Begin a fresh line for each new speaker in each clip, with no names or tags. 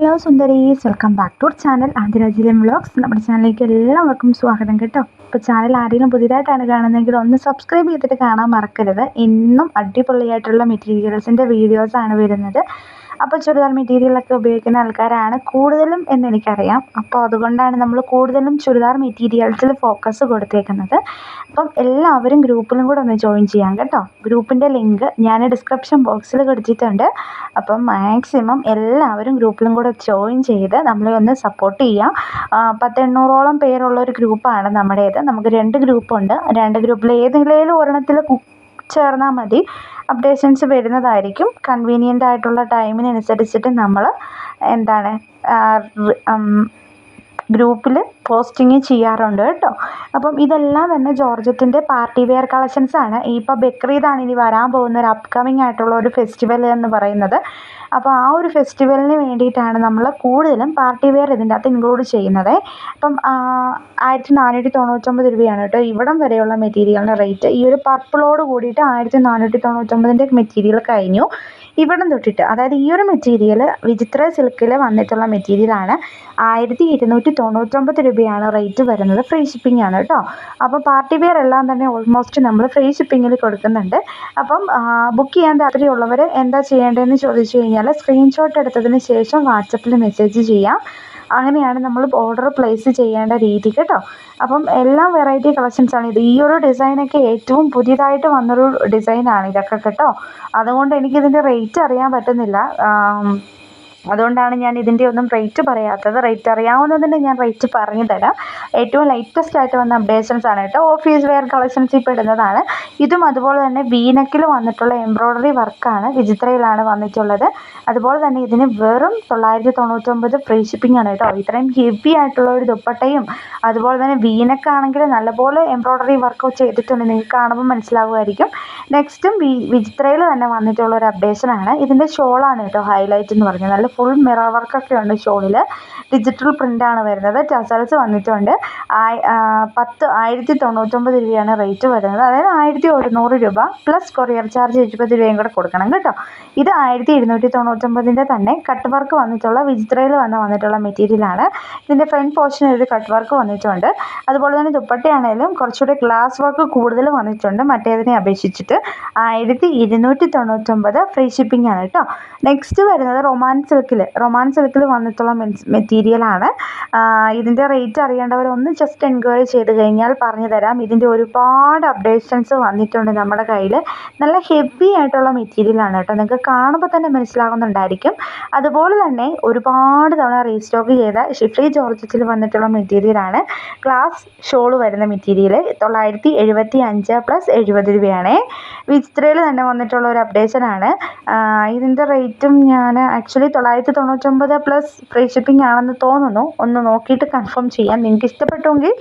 Hello സുന്ദരീസ്, welcome back to channel ആദിരാജിലം vlogs. നമ്മുടെ ചാനലിലേക്ക് എല്ലാവർക്കും സ്വാഗതം കേട്ടോ. ഇപ്പോൾ ചാനൽ ആരെങ്കിലും പുതിയതായിട്ടാണ് കാണുന്നതെങ്കിൽ ഒന്ന് സബ്സ്ക്രൈബ് ചെയ്തിട്ട് കാണാൻ മറക്കരുത്. ഇന്നും അടിപൊളിയായിട്ടുള്ള മെറ്റീരിയൽസിൻ്റെ വീഡിയോസാണ് വരുന്നത്. അപ്പോൾ ചുരിദാർ മെറ്റീരിയലൊക്കെ ഉപയോഗിക്കുന്ന ആൾക്കാരാണ് കൂടുതലും എന്നെനിക്കറിയാം. അപ്പോൾ അതുകൊണ്ടാണ് നമ്മൾ കൂടുതലും ചുരിദാർ മെറ്റീരിയൽസിൽ ഫോക്കസ് കൊടുത്തേക്കുന്നത്. അപ്പം എല്ലാവരും ഗ്രൂപ്പിലും കൂടെ ഒന്ന് ജോയിൻ ചെയ്യാം കേട്ടോ. ഗ്രൂപ്പിൻ്റെ ലിങ്ക് ഞാൻ ഡിസ്ക്രിപ്ഷൻ ബോക്സിൽ കൊടുത്തിട്ടുണ്ട്. അപ്പം മാക്സിമം എല്ലാവരും ഗ്രൂപ്പിലും കൂടെ ജോയിൻ ചെയ്ത് നമ്മളെ ഒന്ന് സപ്പോർട്ട് ചെയ്യാം. 800ഓളം പേരുള്ള ഒരു ഗ്രൂപ്പാണ് നമ്മുടേത്. നമുക്ക് 2 ഗ്രൂപ്പുണ്ട്. 2 ഗ്രൂപ്പിൽ ഏതെങ്കിലും ഒരെണ്ണത്തിൽ ചേർന്നാൽ മതി. അപ്ഡേഷൻസ് വരുന്നതായിരിക്കും. കൺവീനിയൻ്റ് ആയിട്ടുള്ള ടൈമിനനുസരിച്ചിട്ട് നമ്മൾ ഗ്രൂപ്പിൽ പോസ്റ്റിങ് ചെയ്യാറുണ്ട് കേട്ടോ. അപ്പം ഇതെല്ലാം തന്നെ ജോർജറ്റിൻ്റെ പാർട്ടി വെയർ കളക്ഷൻസാണ്. ഇപ്പോൾ ബക്രീദാണ് ഇനി വരാൻ പോകുന്ന ഒരു അപ്കമിങ് ആയിട്ടുള്ള ഒരു ഫെസ്റ്റിവൽ എന്ന് പറയുന്നത്. അപ്പോൾ ആ ഒരു ഫെസ്റ്റിവലിന് വേണ്ടിയിട്ടാണ് നമ്മൾ കൂടുതലും പാർട്ടി വെയർ ഇതിൻ്റെ അകത്ത് ഇൻക്ലൂഡ് ചെയ്യുന്നത്. അപ്പം 1499 രൂപയാണ് കേട്ടോ ഇവിടം വരെയുള്ള മെറ്റീരിയലിൻ്റെ റേറ്റ്. ഈ ഒരു പർപ്പിളോട് കൂടിയിട്ട് 1499ൻ്റെ മെറ്റീരിയൽ കഴിഞ്ഞു. ഇവിടം തൊട്ടിട്ട്, അതായത് ഈ ഒരു മെറ്റീരിയൽ വിചിത്ര സിൽക്കിൽ വന്നിട്ടുള്ള മെറ്റീരിയലാണ്. 1299 രൂപയാണ് റേറ്റ് വരുന്നത്. ഫ്രീ ഷിപ്പിംഗ് ആണ് കേട്ടോ. അപ്പോൾ പാർട്ടി വെയർ എല്ലാം തന്നെ ഓൾമോസ്റ്റ് നമ്മൾ ഫ്രീ ഷിപ്പിങ്ങിൽ കൊടുക്കുന്നുണ്ട്. അപ്പം ബുക്ക് ചെയ്യാൻ താല്പര്യമുള്ളവർ എന്താ ചെയ്യേണ്ടതെന്ന് ചോദിച്ചു കഴിഞ്ഞാൽ സ്ക്രീൻഷോട്ട് എടുത്തതിന് ശേഷം വാട്സപ്പിൽ മെസ്സേജ് ചെയ്യാം. അങ്ങനെയാണ് നമ്മൾ ഓർഡർ പ്ലേസ് ചെയ്യേണ്ട രീതി കേട്ടോ. അപ്പം എല്ലാ വെറൈറ്റി കളക്ഷൻസാണ് ഇത്. ഈ ഒരു ഡിസൈനൊക്കെ ഏറ്റവും പുതിയതായിട്ട് വന്നൊരു ഡിസൈനാണ് ഇതൊക്കെ കേട്ടോ. അതുകൊണ്ട് എനിക്കിതിൻ്റെ റേറ്റ് അറിയാൻ പറ്റുന്നില്ല. അതുകൊണ്ടാണ് ഞാൻ ഇതിൻ്റെ ഒന്നും റേറ്റ് പറയാത്തത്. റേറ്റ് അറിയാവുന്നതിന് ഞാൻ റേറ്റ് പറഞ്ഞു തരാം. ഏറ്റവും ലേറ്റസ്റ്റ് ആയിട്ട് വന്ന അപ്ഡേഷൻസ് ആണ് കേട്ടോ. ഓഫീസ് വെയർ കളക്ഷൻസ് ഇപ്പോൾ ഇടുന്നതാണ്. ഇതും അതുപോലെ തന്നെ വീനക്കിൽ വന്നിട്ടുള്ള എംബ്രോയ്ഡറി വർക്കാണ്. വിചിത്രയിലാണ് വന്നിട്ടുള്ളത്. അതുപോലെ തന്നെ ഇതിന് വെറും 999 ഫ്രീ ഷിപ്പിംഗ് ആണ് കേട്ടോ. ഇത്രയും ഹെവി ആയിട്ടുള്ള ഒരു ദുപ്പട്ടയും അതുപോലെ തന്നെ വീനക്കാണെങ്കിൽ നല്ലപോലെ എംബ്രോയ്ഡറി വർക്ക് ചെയ്തിട്ടുണ്ട്. നിങ്ങൾക്ക് കാണുമ്പോൾ മനസ്സിലാവുമായിരിക്കും. നെക്സ്റ്റും വിചിത്രയിൽ തന്നെ വന്നിട്ടുള്ള ഒരു അപ്ഡേഷനാണ്. ഇതിൻ്റെ ഷോളാണ് കേട്ടോ ഹൈലൈറ്റ് എന്ന് പറഞ്ഞത്. നല്ല ഫുൾ മിറർ വർക്കൊക്കെ ഉണ്ട് ഷോളിൽ. ഡിജിറ്റൽ പ്രിൻ്റാണ് വരുന്നത്. ടസൽസ് വന്നിട്ടുണ്ട്. 1099 രൂപയാണ് റേറ്റ് വരുന്നത്. അതായത് 1100 രൂപ പ്ലസ് കൊറിയർ ചാർജ് 70 രൂപയും കൂടെ കൊടുക്കണം കേട്ടോ. ഇത് 1299ൻ്റെ തന്നെ കട്ട് വർക്ക് വന്നിട്ടുള്ള വിചിത്രയിൽ വന്നിട്ടുള്ള മെറ്റീരിയലാണ്. ഇതിൻ്റെ ഫ്രണ്ട് പോർഷനിൽ ഒരു കട്ട് വർക്ക് വന്നിട്ടുണ്ട്. അതുപോലെ തന്നെ ദുപ്പട്ടയാണെങ്കിലും കുറച്ചുകൂടി ഗ്ലാസ് വർക്ക് കൂടുതൽ വന്നിട്ടുണ്ട് മറ്റേതിനെ അപേക്ഷിച്ചിട്ട്. 1299 ഫ്രീ ഷിപ്പിംഗ് ആണ് കേട്ടോ. നെക്സ്റ്റ് വരുന്നത് റൊമാൻ സിൽക്കിൽ വന്നിട്ടുള്ള മെറ്റീരിയലാണ്. ഇതിൻ്റെ റേറ്റ് അറിയേണ്ടവരൊന്ന് ജസ്റ്റ് എൻക്വയറി ചെയ്ത് കഴിഞ്ഞാൽ പറഞ്ഞു തരാം. ഇതിൻ്റെ ഒരുപാട് അപ്ഡേഷൻസ് വന്നിട്ടുണ്ട് നമ്മുടെ കയ്യിൽ. നല്ല ഹെവി ആയിട്ടുള്ള മെറ്റീരിയലാണ് കേട്ടോ. നിങ്ങൾക്ക് കാണുമ്പോൾ തന്നെ മനസ്സിലാകുന്നുണ്ടായിരിക്കും. അതുപോലെ തന്നെ ഒരുപാട് തവണ റീസ്റ്റോക്ക് ചെയ്ത ഷിഫ്രി ജോർജറ്റിൽ വന്നിട്ടുള്ള മെറ്റീരിയലാണ്. ഗ്ലാസ് ഷോൾ വരുന്ന മെറ്റീരിയൽ 975 പ്ലസ് 70 രൂപയാണ്. വിചിത്രയിൽ തന്നെ വന്നിട്ടുള്ള ഒരു അപ്ഡേഷനാണ്. ഇതിൻ്റെ റേറ്റും ഞാൻ ആക്ച്വലി 999 പ്ലസ് ഫ്രീ ഷിപ്പിംഗ് ആണെന്ന് തോന്നുന്നു. ഒന്ന് നോക്കിയിട്ട് കൺഫേം ചെയ്യാം. നിങ്ങൾക്ക് ഇഷ്ടപ്പെട്ടുവെങ്കിൽ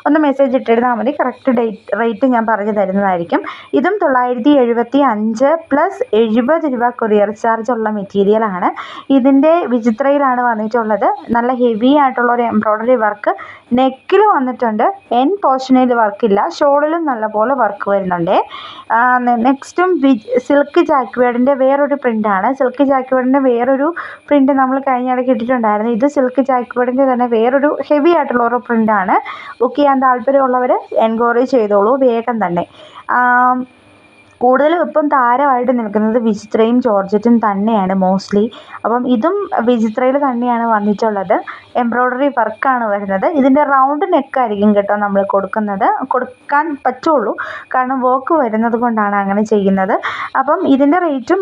ഒന്ന് മെസ്സേജ് ഇട്ടിരുന്നാൽ മതി. കറക്റ്റ് റേറ്റ് ഞാൻ പറഞ്ഞു തരുന്നതായിരിക്കും. ഇതും 975 പ്ലസ് 70 രൂപ കൊറിയർ ചാർജ് ഉള്ള മെറ്റീരിയലാണ്. ഇതിൻ്റെ വിചിത്രയിലാണ് വന്നിട്ടുള്ളത്. നല്ല ഹെവി ആയിട്ടുള്ള ഒരു എംബ്രോയ്ഡറി വർക്ക് നെക്കിൽ വന്നിട്ടുണ്ട്. എൻ പോർഷനിൽ വർക്കില്ല. ഷോളിലും നല്ലപോലെ വർക്ക് വരുന്നുണ്ട്. നെക്സ്റ്റും സിൽക്ക് ജാക്വേഡിൻ്റെ വേറൊരു പ്രിൻ്റാണ്. സിൽക്ക് ജാക്വേഡിൻ്റെ വേറൊരു പ്രിൻ്റ് നമ്മൾ കഴിഞ്ഞിടയ്ക്ക് ഇട്ടിട്ടുണ്ടായിരുന്നു. ഇത് സിൽക്ക് ജാക്വേഡിൻ്റെ തന്നെ വേറൊരു ഹെവി ആയിട്ടുള്ള ഒരു പ്രിൻ്റാണ്. ബുക്ക് ചെയ്യാൻ താല്പര്യമുള്ളവർ എൻക്വയറി ചെയ്തോളൂ വേഗം തന്നെ. കൂടുതലും ഇപ്പം താരമായിട്ട് നിൽക്കുന്നത് വിചിത്രയും ജോർജറ്റും തന്നെയാണ് മോസ്റ്റ്ലി. അപ്പം ഇതും വിചിത്രയിൽ തന്നെയാണ് വന്നിട്ടുള്ളത്. എംബ്രോയ്ഡറി വർക്കാണ് വരുന്നത്. ഇതിൻ്റെ റൗണ്ട് നെക്കായിരിക്കും കേട്ടോ നമ്മൾ കൊടുക്കാൻ പറ്റുള്ളൂ. കാരണം വർക്ക് വരുന്നത് കൊണ്ടാണ് അങ്ങനെ ചെയ്യുന്നത്. അപ്പം ഇതിൻ്റെ റേറ്റും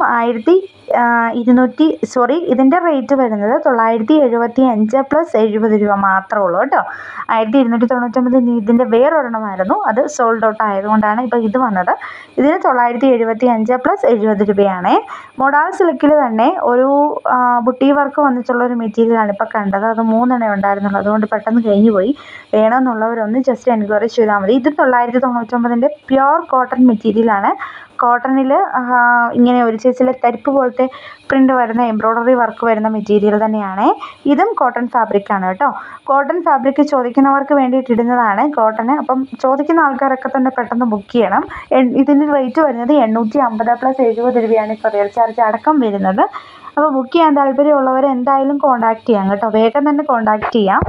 ഇതിൻ്റെ റേറ്റ് വരുന്നത് 975 പ്ലസ് 70 രൂപ മാത്രമേ ഉള്ളൂ കേട്ടോ. 1299 ഇതിൻ്റെ വേറൊരെണ്ണമായിരുന്നു. അത് സോൾഡ് ഔട്ട് ആയതുകൊണ്ടാണ് ഇപ്പോൾ ഇത് വന്നത്. ഇതിന് 975 പ്ലസ് 70 രൂപയാണ്. മൊഡാൾ സിൽക്കിൽ തന്നെ ഒരു ബുട്ടി വർക്ക് വന്നിട്ടുള്ള ഒരു മെറ്റീരിയലാണ് ഇപ്പോൾ കണ്ടത്. അത് 3 എണ്ണേ ഉണ്ടായിരുന്നുള്ളൂ. അതുകൊണ്ട് പെട്ടെന്ന് കഴിഞ്ഞു പോയി. വേണമെന്നുള്ളവരൊന്ന് ജസ്റ്റ് എൻക്വയറി ചെയ്താൽ മതി. ഇത് 999ൻ്റെ പ്യുവർ കോട്ടൺ മെറ്റീരിയലാണ്. കോട്ടണിൽ ഇങ്ങനെ ഒരു ചേച്ചിലെ തരിപ്പ് പോലത്തെ പ്രിൻ്റ് വരുന്ന എംബ്രോയ്ഡറി വർക്ക് വരുന്ന മെറ്റീരിയൽ തന്നെയാണ്. ഇതും കോട്ടൺ ഫാബ്രിക്കാണ് കേട്ടോ. കോട്ടൺ ഫാബ്രിക് ചോദിക്കുന്നവർക്ക് വേണ്ടിയിട്ട് ഇടുന്നതാണ് കോട്ടണ്. അപ്പം ചോദിക്കുന്ന ആൾക്കാരൊക്കെ തന്നെ പെട്ടെന്ന് ബുക്ക് ചെയ്യണം. ഇതിൻ്റെ റേറ്റ് വരുന്നത് 850 പ്ലസ് 70 രൂപയാണ് കൊറിയർ ചാർജ് അടക്കം വരുന്നത്. അപ്പോൾ ബുക്ക് ചെയ്യാൻ താല്പര്യമുള്ളവർ എന്തായാലും കോൺടാക്റ്റ് ചെയ്യാം കേട്ടോ, വേഗം തന്നെ കോൺടാക്റ്റ് ചെയ്യാം.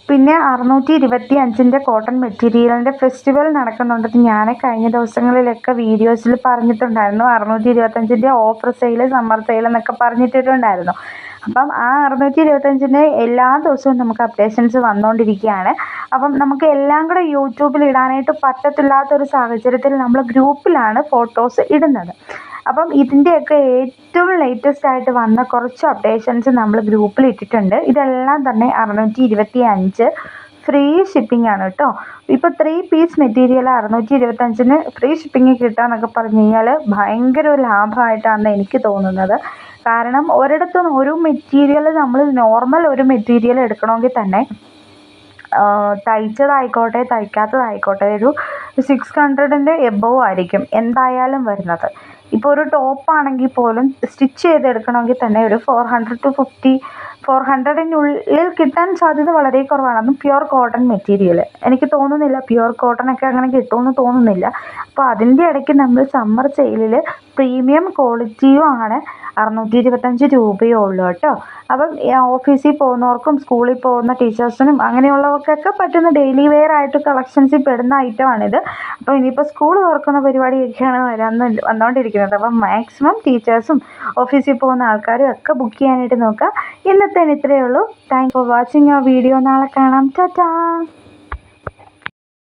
പിന്നെ 625 കോട്ടൺ മെറ്റീരിയലിൻ്റെ ഫെസ്റ്റിവൽ നടക്കുന്നുണ്ടെന്ന് ഞാൻ കഴിഞ്ഞ ദിവസങ്ങളിലൊക്കെ വീഡിയോസിൽ പറഞ്ഞിട്ടുണ്ടായിരുന്നു. 625 ഓഫർ സെയിൽ, സമ്മർ സെയിൽ എന്നൊക്കെ പറഞ്ഞിട്ടുണ്ടായിരുന്നു. അപ്പം ആ 625 എല്ലാ ദിവസവും നമുക്ക് അപ്ഡേഷൻസ് വന്നുകൊണ്ടിരിക്കുകയാണ്. അപ്പം നമുക്ക് എല്ലാം കൂടെ യൂട്യൂബിൽ ഇടാനായിട്ട് പറ്റത്തില്ലാത്തൊരു സാഹചര്യത്തിൽ നമ്മൾ ഗ്രൂപ്പിലാണ് ഫോട്ടോസ് ഇടുന്നത്. അപ്പം ഇതിൻ്റെയൊക്കെ ഏറ്റവും ലേറ്റസ്റ്റ് ആയിട്ട് വന്ന കുറച്ച് അപ്ഡേഷൻസ് നമ്മൾ ഗ്രൂപ്പിൽ ഇട്ടിട്ടുണ്ട്. ഇതെല്ലാം തന്നെ 625 ഫ്രീ ഷിപ്പിംഗ് ആണ് കേട്ടോ. ഇപ്പോൾ 3 പീസ് മെറ്റീരിയൽ 625 ഫ്രീ ഷിപ്പിംഗ് കിട്ടുക എന്നൊക്കെ പറഞ്ഞു കഴിഞ്ഞാൽ ഭയങ്കര ഒരു ലാഭമായിട്ടാണ് എനിക്ക് തോന്നുന്നത്. കാരണം ഒരിടത്തും ഒരു മെറ്റീരിയൽ നമ്മൾ നോർമൽ ഒരു മെറ്റീരിയൽ എടുക്കണമെങ്കിൽ തന്നെ തയ്ച്ചതായിക്കോട്ടെ തയ്ക്കാത്തതായിക്കോട്ടെ ഒരു 600 എബോവ് ആയിരിക്കും എന്തായാലും വരുന്നത്. ഇപ്പോൾ ഒരു ടോപ്പാണെങ്കിൽ പോലും സ്റ്റിച്ച് ചെയ്തെടുക്കണമെങ്കിൽ തന്നെ ഒരു 400 to 400-നുള്ളിൽ കിട്ടാൻ സാധ്യത വളരെ കുറവാണ്. അതും പ്യുവർ കോട്ടൺ മെറ്റീരിയൽ. എനിക്ക് തോന്നുന്നില്ല പ്യുവർ കോട്ടണൊക്കെ അങ്ങനെ കിട്ടുമെന്ന് തോന്നുന്നില്ല. അപ്പോൾ അതിൻ്റെ ഇടയ്ക്ക് നമ്മൾ സമ്മർ സെയിലിൽ പ്രീമിയം ക്വാളിറ്റിയും ആണ് 625 രൂപയേ ഉള്ളൂ കേട്ടോ. അപ്പം ഓഫീസിൽ പോകുന്നവർക്കും സ്കൂളിൽ പോകുന്ന ടീച്ചേഴ്സിനും അങ്ങനെയുള്ളവർക്കൊക്കെ പറ്റുന്ന ഡെയിലി വെയർ ആയിട്ട് കളക്ഷൻസിൽ പെടുന്ന ഐറ്റമാണിത്. അപ്പോൾ ഇനിയിപ്പോൾ സ്കൂൾ തുറക്കുന്ന പരിപാടിയൊക്കെയാണ് വന്നുകൊണ്ടിരിക്കുന്നത്. അപ്പം മാക്സിമം ടീച്ചേഴ്സും ഓഫീസിൽ പോകുന്ന ആൾക്കാരും ഒക്കെ ബുക്ക് ചെയ്യാനായിട്ട് നോക്കുക. ഇന്നത്തേന് ഇത്രയേ ഉള്ളൂ. താങ്ക് ഫോർ വാച്ചിങ് ആ വീഡിയോ. നാളെ കാണാം. ടാറ്റാ.